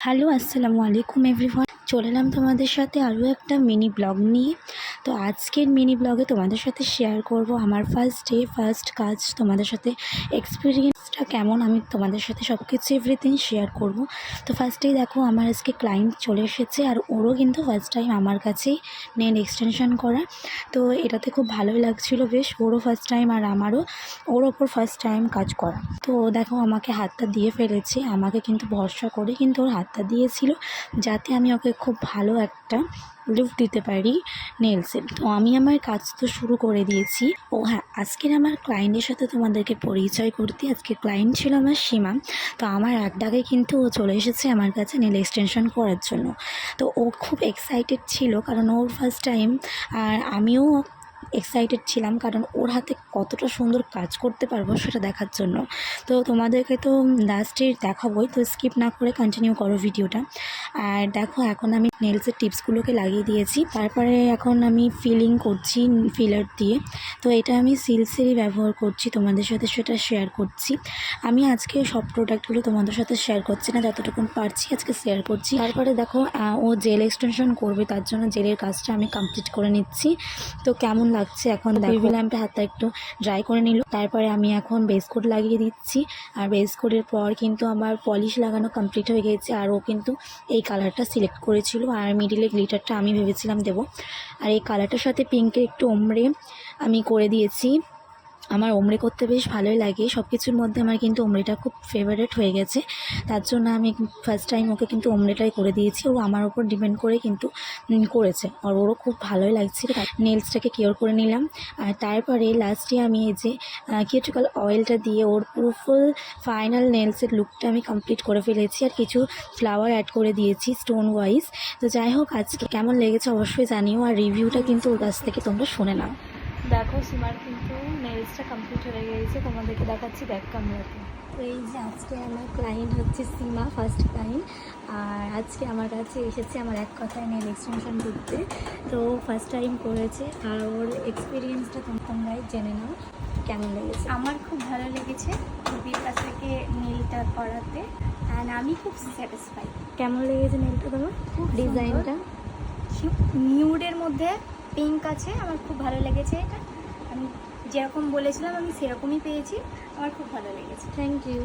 Hello, আসসালামু আলাইকুম everyone. চলে এলাম তোমাদের সাথে আরও একটা মিনি ব্লগ নিয়ে। তো আজকের মিনি ব্লগে তোমাদের সাথে শেয়ার করব আমার ফার্স্ট ডে ফার্স্ট কাজ, তোমাদের সাথে এক্সপিরিয়েন্সটা কেমন আমি তোমাদের সাথে সব কিছু এভরিথিং শেয়ার করব। তো ফার্স্টেই দেখো আমার আজকে ক্লায়েন্ট চলে এসেছে, আর ওরও কিন্তু ফার্স্ট টাইম আমার কাছেই নেল এক্সটেনশন করা। তো এটাতে খুব ভালোই লাগছিলো বেশ, ওরও ফার্স্ট টাইম আর আমারও ওর ওপর ফার্স্ট টাইম কাজ করা। তো দেখো আমাকে হাতটা দিয়ে ফেলেছে, আমাকে কিন্তু ভরসা করে কিন্তু ওর হাতটা দিয়েছিল যাতে আমি ওকে খুব ভালো একটা লুক দিতে পারি নেলসের। তো আমি আমার কাজ তো শুরু করে দিয়েছি। ও হ্যাঁ, আজকের আমার ক্লায়েন্টের সাথে তোমাদেরকে পরিচয় করতে, আজকে ক্লায়েন্ট ছিল আমার সীমা। তো আমার এক ডাকে কিন্তু ও চলে এসেছে আমার কাছে নেল এক্সটেনশন করার জন্য। তো ও খুব এক্সাইটেড ছিল কারণ ওর ফার্স্ট টাইম, আর আমিও এক্সাইটেড ছিলাম কারণ ওর হাতে কতটা সুন্দর কাজ করতে পারবো সেটা দেখার জন্য। তো তোমাদেরকে তো লাস্টে দেখাবোই, তো স্কিপ না করে কন্টিনিউ করো ভিডিওটা। আর দেখো এখন আমি নেলসের টিপসগুলোকে লাগিয়ে দিয়েছি, তারপরে এখন আমি ফিলিং করছি ফিলার দিয়ে। তো এটা আমি সিলসেরই ব্যবহার করছি, তোমাদের সাথে সেটা শেয়ার করছি। আমি আজকে সব প্রোডাক্টগুলো তোমাদের সাথে শেয়ার করছি না, যতটুকু পারছি আজকে শেয়ার করছি। তারপরে দেখো ও জেল এক্সটেনশন করবে, তার জন্য জেলের কাজটা আমি কমপ্লিট করে নিচ্ছি। তো কেমন লাগছে এখন বেবি ল্যাম্পে হাতটা একটু ড্রাই করে নিল। তারপরে আমি এখন বেস কোট লাগিয়ে দিচ্ছি, আর বেস কোটের পর কিন্তু আমার পলিশ লাগানো কমপ্লিট হয়ে গেছে। আর ও কিন্তু এই কালারটা সিলেক্ট করেছিল, আর মিডিলে গ্লিটারটা আমি ভেবেছিলাম দেবো। আর এই কালারটার সাথে পিঙ্কের একটু ওমরে আমি করে দিয়েছি। আমার ওমরে করতে বেশ ভালোই লাগে, সব কিছুর মধ্যে আমার কিন্তু ওমরেটা খুব ফেভারিট হয়ে গেছে। তার জন্য আমি ফার্স্ট টাইম ওকে কিন্তু ওমরেটাই করে দিয়েছি। ও আমার ওপর ডিপেন্ড করে কিন্তু করেছে, আর ওরও খুব ভালোই লাগছিল। নেলসটাকে কিওর করে নিলাম, আর তারপরে লাস্টে আমি এই যে কিউটিকল অয়েলটা দিয়ে ওর পুরো ফুল ফাইনাল নেলসের লুকটা আমি কমপ্লিট করে ফেলেছি, আর কিছু ফ্লাওয়ার অ্যাড করে দিয়েছি স্টোন ওয়াইজ। তো যাই হোক, আজকে কেমন লেগেছে অবশ্যই জানিও, আর রিভিউটা কিন্তু ওর কাছ থেকে তোমরা শুনে নাও। দেখো সীমার কিন্তু নেলসটা কমপ্লিট হয়ে গিয়েছে, তোমাদেরকে দেখাচ্ছি দেখ ক্যামেরাতে। তো এই যে আজকে আমার ক্লায়েন্ট হচ্ছে সীমা, ফার্স্ট ক্লায়েন্ট। আর আজকে আমার কাছে এসেছে আমার এক কথায় নেল এক্সটেনশন করতে। তো ফার্স্ট টাইম করেছে, আর ওর এক্সপিরিয়েন্সটা তোমরাই জেনে নাও কেমন লেগেছে। আমার খুব ভালো লেগেছে খুবির কাছ থেকে নেলটা করাতে, অ্যান্ড আমি খুব স্যাটিসফাইড। কেমন লেগেছে নেলটা তোমার? খুব ডিজাইনটা নিউডের মধ্যে পিঙ্ক আছে, আমার খুব ভালো লেগেছে। এটা আমি যেরকম বলেছিলাম আমি সেরকমই পেয়েছি, আমার খুব ভালো লেগেছে। Thank you.